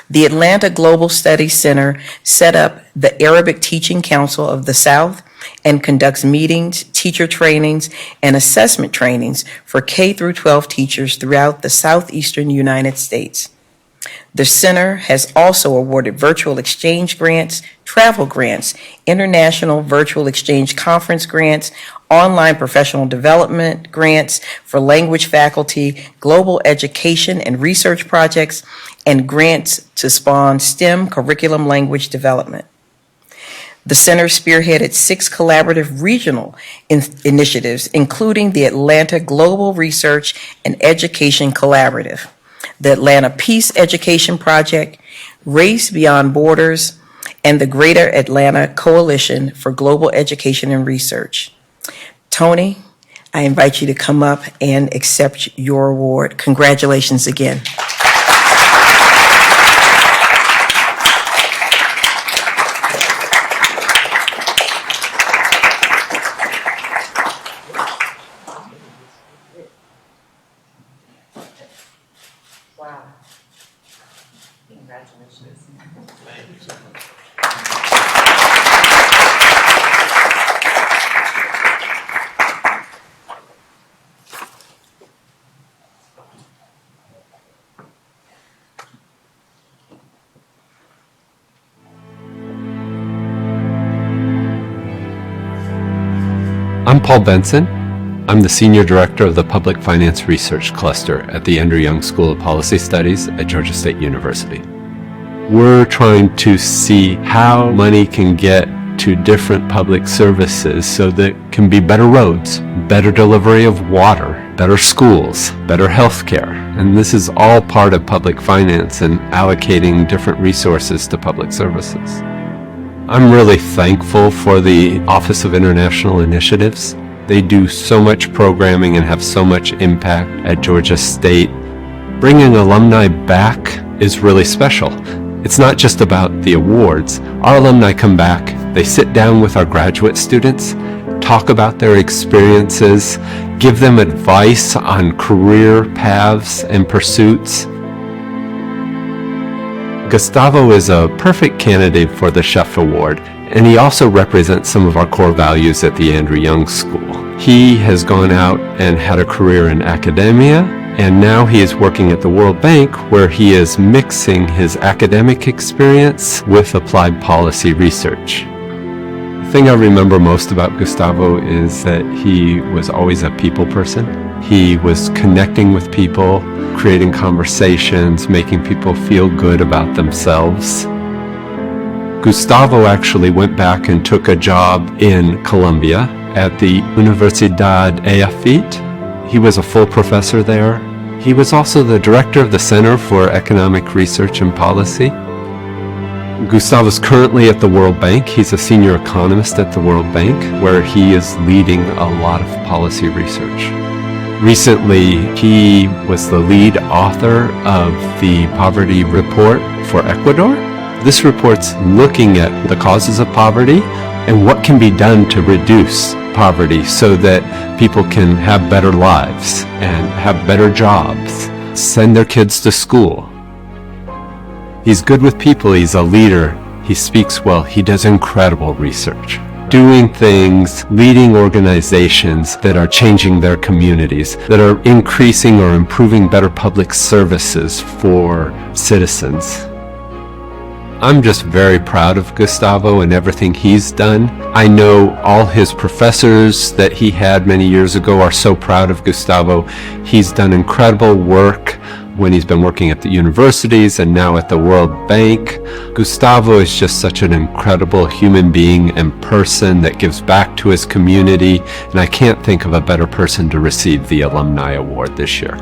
The Atlanta Global Studies Center set up the Arabic Teaching Council of the South and conducts meetings, teacher trainings, and assessment trainings for K-12 teachers throughout the southeastern United States. The center has also awarded virtual exchange grants, travel grants, international virtual exchange conference grants, online professional development grants for language faculty, global education and research projects, and grants to spawn STEM curriculum language development. The center spearheaded 6 collaborative regional initiatives, including the Atlanta Global Research and Education Collaborative, the Atlanta Peace Education Project, Race Beyond Borders, and the Greater Atlanta Coalition for Global Education and Research. Tony, I invite you to come up and accept your award. Congratulations again. Wow. Congratulations. I'm Paul Benson. I'm the Senior Director of the Public Finance Research Cluster at the Andrew Young School of Policy Studies at Georgia State University. We're trying to see how money can get to different public services so that can be better roads, better delivery of water, better schools, better healthcare. And this is all part of public finance and allocating different resources to public services. I'm really thankful for the Office of International Initiatives. They do so much programming and have so much impact at Georgia State. Bringing alumni back is really special. It's not just about the awards. Our alumni come back, they sit down with our graduate students, talk about their experiences, give them advice on career paths and pursuits. Gustavo is a perfect candidate for the Chef Award, and he also represents some of our core values at the Andrew Young School. He has gone out and had a career in academia, and now he is working at the World Bank, where he is mixing his academic experience with applied policy research. The thing I remember most about Gustavo is that he was always a people person. He was connecting with people, creating conversations, making people feel good about themselves. Gustavo actually went back and took a job in Colombia at the Universidad EAFIT. He was a full professor there. He was also the director of the Center for Economic Research and Policy. Gustavo's currently at the World Bank. He's a senior economist at the World Bank, where he is leading a lot of policy research. Recently, he was the lead author of the Poverty Report for Ecuador. This report's looking at the causes of poverty and what can be done to reduce poverty so that people can have better lives and have better jobs, send their kids to school. He's good with people, he's a leader, he speaks well, he does incredible research. Doing things, leading organizations that are changing their communities, that are increasing or improving better public services for citizens. I'm just very proud of Gustavo and everything he's done. I know all his professors that he had many years ago are so proud of Gustavo. He's done incredible work when he's been working at the universities and now at the World Bank. Gustavo is just such an incredible human being and person that gives back to his community, and I can't think of a better person to receive the Alumni Award this year.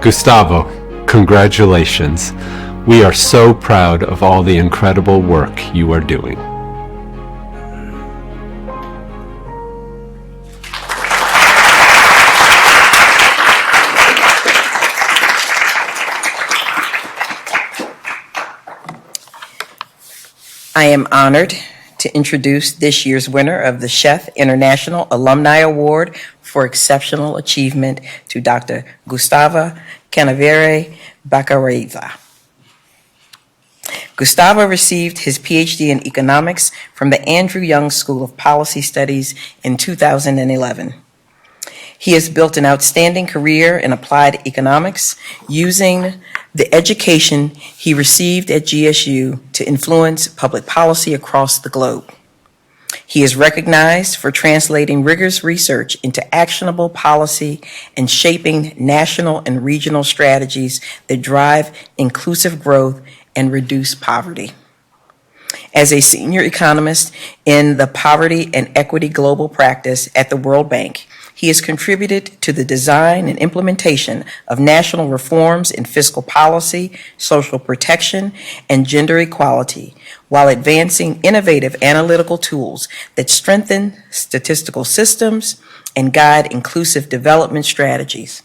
Gustavo, congratulations. We are so proud of all the incredible work you are doing. I am honored to introduce this year's winner of the Chef International Alumni Award for Exceptional Achievement to Dr. Gustavo Canavere Bacareza. Gustavo received his PhD in economics from the Andrew Young School of Policy Studies in 2011. He has built an outstanding career in applied economics using the education he received at GSU to influence public policy across the globe. He is recognized for translating rigorous research into actionable policy and shaping national and regional strategies that drive inclusive growth and reduce poverty. As a senior economist in the Poverty and Equity Global Practice at the World Bank, he has contributed to the design and implementation of national reforms in fiscal policy, social protection, and gender equality, while advancing innovative analytical tools that strengthen statistical systems and guide inclusive development strategies.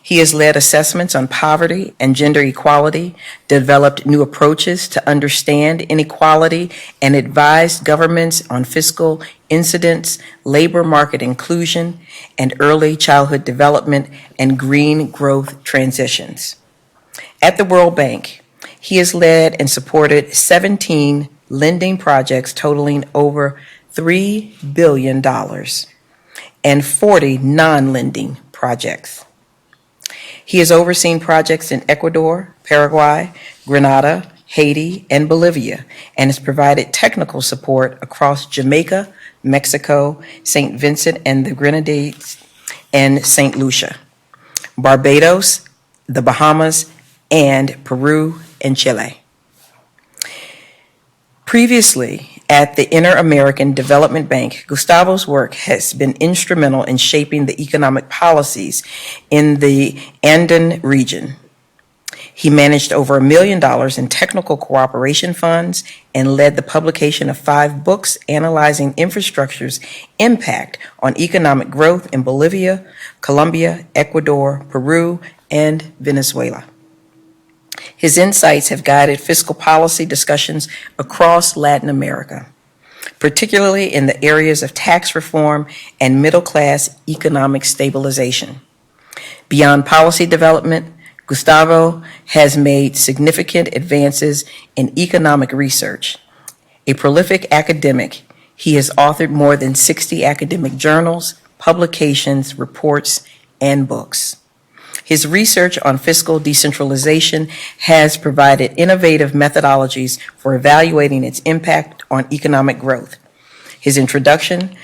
He has led assessments on poverty and gender equality, developed new approaches to understand inequality, and advised governments on fiscal incidents, labor market inclusion, and early childhood development and green growth transitions. At the World Bank, he has led and supported 17 lending projects totaling over $3 billion and 40 non-lending projects. He has overseen projects in Ecuador, Paraguay, Grenada, Haiti, and Bolivia, and has provided technical support across Jamaica, Mexico, St. Vincent and the Grenadines, and St. Lucia, Barbados, the Bahamas, and Peru and Chile. Previously, at the Inter-American Development Bank, Gustavo's work has been instrumental in shaping the economic policies in the Andean region. He managed over $1 million in technical cooperation funds and led the publication of 5 books analyzing infrastructure's impact on economic growth in Bolivia, Colombia, Ecuador, Peru, and Venezuela. His insights have guided fiscal policy discussions across Latin America, particularly in the areas of tax reform and middle-class economic stabilization. Beyond policy development, Gustavo has made significant advances in economic research. A prolific academic, he has authored more than 60 academic journals, publications, reports, and books. His research on fiscal decentralization has provided innovative methodologies for evaluating its impact on economic growth. His introduction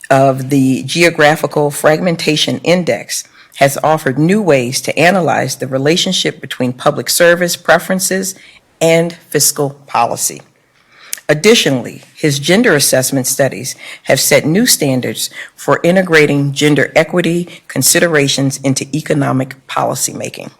of the Geographical Fragmentation Index has offered new ways to analyze the relationship between public service preferences and fiscal policy. Additionally, his gender assessment studies have set new standards for integrating gender equity considerations into economic policymaking.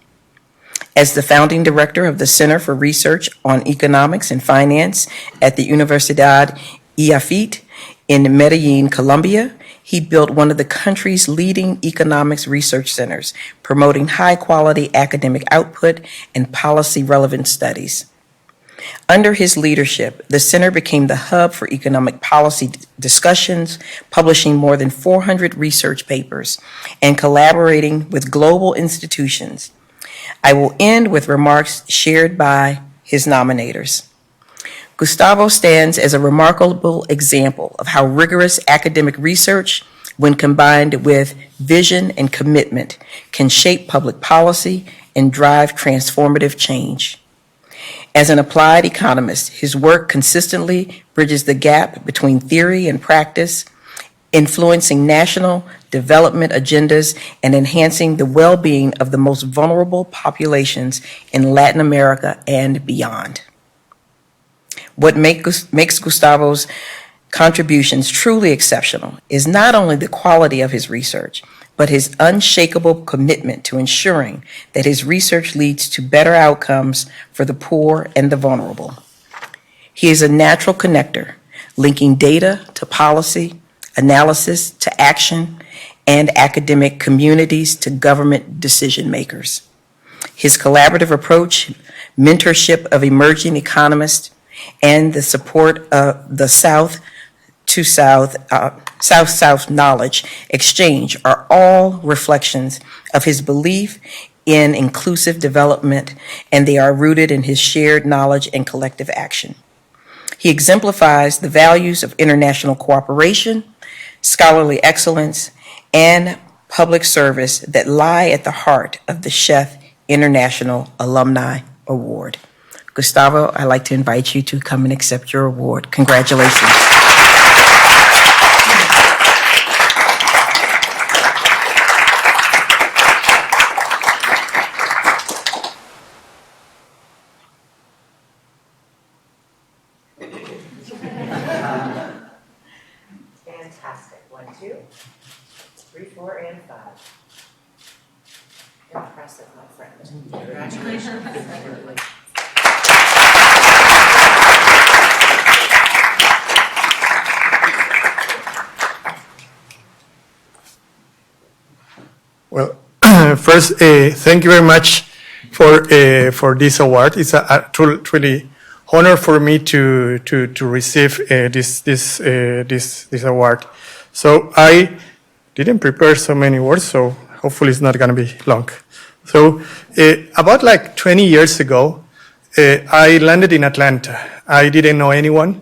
As the founding director of the Center for Research on Economics and Finance at the Universidad IAFIT in Medellin, Colombia, he built one of the country's leading economics research centers, promoting high-quality academic output and policy-relevant studies. Under his leadership, the center became the hub for economic policy discussions, publishing more than 400 research papers and collaborating with global institutions. I will end with remarks shared by his nominators. Gustavo stands as a remarkable example of how rigorous academic research, when combined with vision and commitment, can shape public policy and drive transformative change. As an applied economist, his work consistently bridges the gap between theory and practice, influencing national development agendas and enhancing the well-being of the most vulnerable populations in Latin America and beyond. What makes Gustavo's contributions truly exceptional is not only the quality of his research, but his unshakable commitment to ensuring that his research leads to better outcomes for the poor and the vulnerable. He is a natural connector, linking data to policy, analysis to action, and academic communities to government decision makers. His collaborative approach, mentorship of emerging economists, and the support of the South-South knowledge exchange are all reflections of his belief in inclusive development, and they are rooted in his shared knowledge and collective action. He exemplifies the values of international cooperation, scholarly excellence, and public service that lie at the heart of the Chef International Alumni Award. Gustavo, I'd like to invite you to come and accept your award. Congratulations. Fantastic. 1, 2, 3, 4, and 5. Impressive, my friend. Congratulations. Well, first, thank you very much for this award. It's a truly honor for me to receive this award. So I didn't prepare so many words, so hopefully it's not going to be long. So about like 20 years ago, I landed in Atlanta. I didn't know anyone.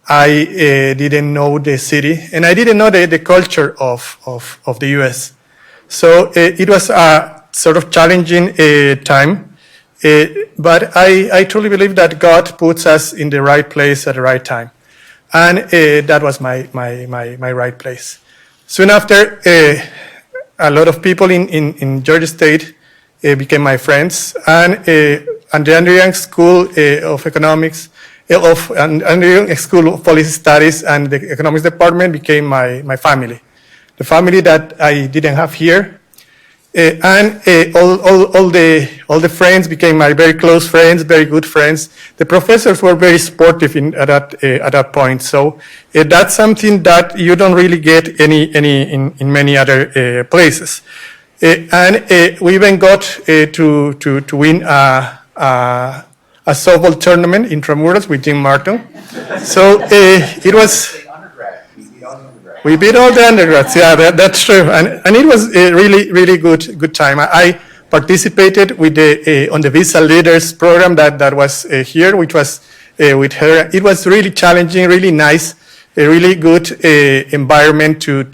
I didn't know the city, and I didn't know the culture of the U.S. So it was a sort of challenging time, but I truly believe that God puts us in the right place at the right time, and that was my right place. Soon after, a lot of people in Georgia State became my friends, and the Andrew Young School of Economics, Andrew Young School of Policy Studies, and the Economics Department became my family. The family that I didn't have here, and all the friends became my very close friends, very good friends. The professors were very supportive at that point. So that's something that you don't really get in many other places. And we even got to win a softball tournament intramuros with Jim Martin. So it was. We beat all the undergrads. Yeah, that's true, and it was a really good time. I participated with on the Visa Leaders program that was here, which was with her. It was really challenging, really nice, a really good environment to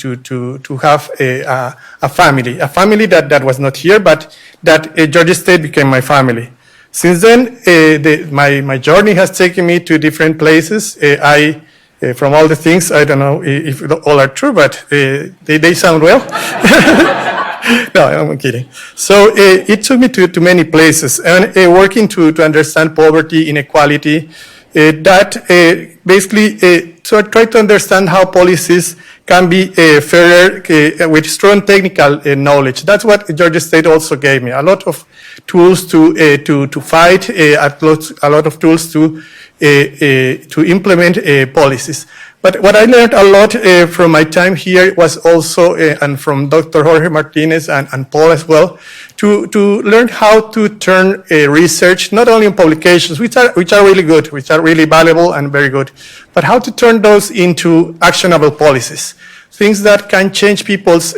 have a family that was not here, but that Georgia State became my family. Since then, my journey has taken me to different places. From all the things, I don't know if all are true, but they sound well. No, I'm kidding. So it took me to many places, and working to understand poverty, inequality, that basically so try to understand how policies can be fairer with strong technical knowledge. That's what Georgia State also gave me. A lot of tools to fight, a lot of tools to implement policies. But what I learned a lot from my time here was also, and from Dr. Jorge Martinez and Paul as well, to learn how to turn research, not only in publications, which are really good, which are really valuable and very good, but how to turn those into actionable policies, things that can change people's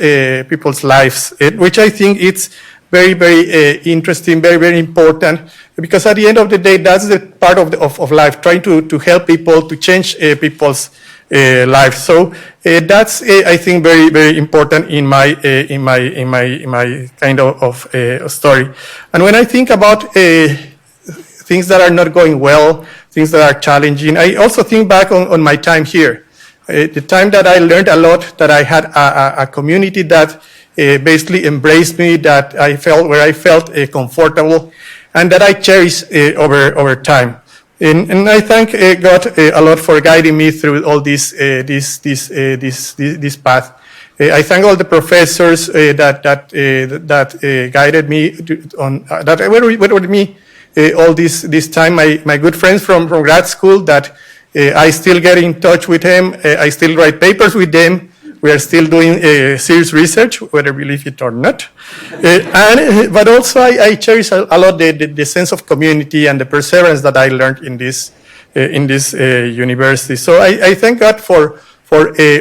lives, which I think it's very, very interesting, very, very important, because at the end of the day, that's the part of life, trying to help people, to change people's life. So that's I think very, very important in my kind of story. And when I think about things that are not going well, things that are challenging, I also think back on my time here. The time that I learned a lot, that I had a community that basically embraced me, that I felt comfortable, and that I cherish over time. And I thank God a lot for guiding me through all this path. I thank all the professors that guided me that were with me all this time. My good friends from grad school that I still get in touch with them. I still write papers with them. We are still doing serious research, whether you believe it or not. But also I cherish a lot the sense of community and the perseverance that I learned in this university. So I thank God for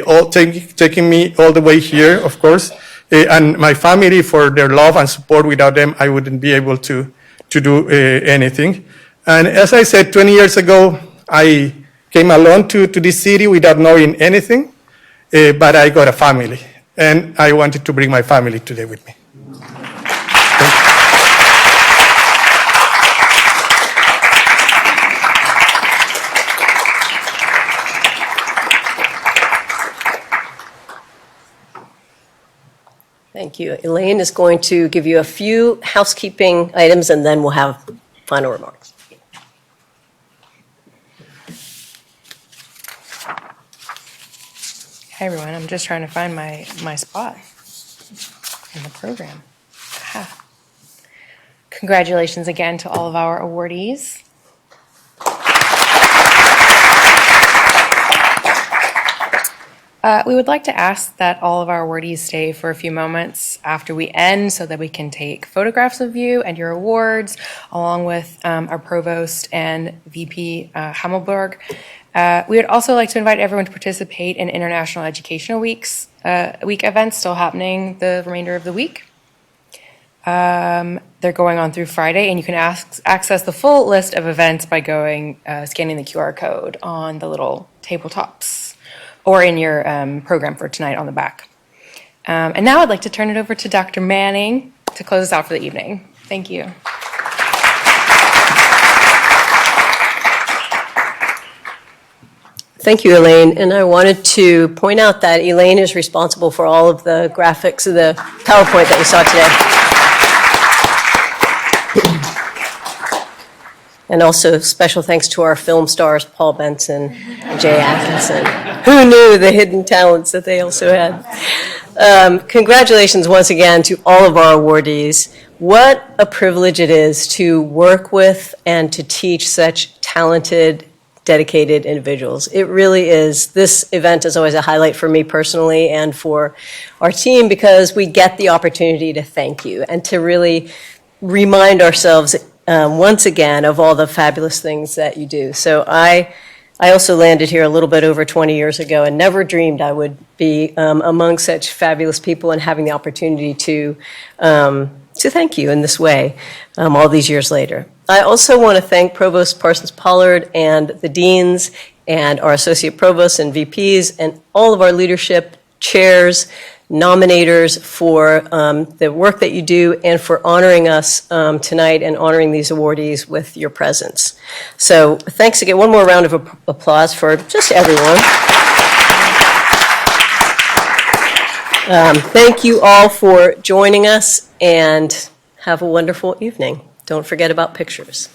all taking me all the way here, of course, and my family for their love and support. Without them, I wouldn't be able to do anything. And as I said, 20 years ago, I came alone to this city without knowing anything. But I got a family, and I wanted to bring my family today with me. Thank you. Elaine is going to give you a few housekeeping items, and then we'll have final remarks. Hi, everyone. I'm just trying to find my spot in the program. Aha. Congratulations again to all of our awardees. We would like to ask that all of our awardees stay for a few moments after we end so that we can take photographs of you and your awards, along with our provost and VP Hammelberg. We would also like to invite everyone to participate in International Educational Week events still happening the remainder of the week. They're going on through Friday, and you can access the full list of events by scanning the QR code on the little tabletops or in your program for tonight on the back. And now I'd like to turn it over to Dr. Manning to close us out for the evening. Thank you. Thank you, Elaine. And I wanted to point out that Elaine is responsible for all of the graphics of the PowerPoint that we saw today. And also special thanks to our film stars, Paul Benson and Jay Atkinson. Who knew the hidden talents that they also had? Congratulations once again to all of our awardees. What a privilege it is to work with and to teach such talented, dedicated individuals. It really is. This event is always a highlight for me personally and for our team because we get the opportunity to thank you and to really remind ourselves once again of all the fabulous things that you do. So I also landed here a little bit over 20 years ago and never dreamed I would be among such fabulous people and having the opportunity to to thank you in this way all these years later. I also want to thank Provost Parsons Pollard and the deans and our associate provosts and VPs and all of our leadership, chairs, nominators for the work that you do and for honoring us tonight and honoring these awardees with your presence. So thanks again. One more round of applause for just everyone. Thank you all for joining us, and have a wonderful evening. Don't forget about pictures.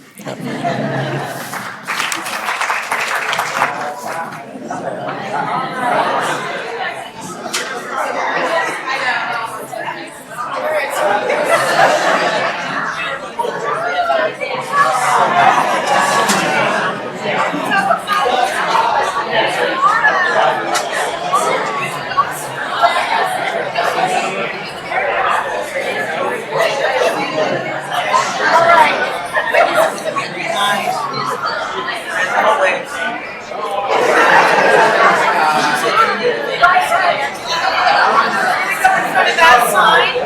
That sign,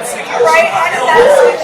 right?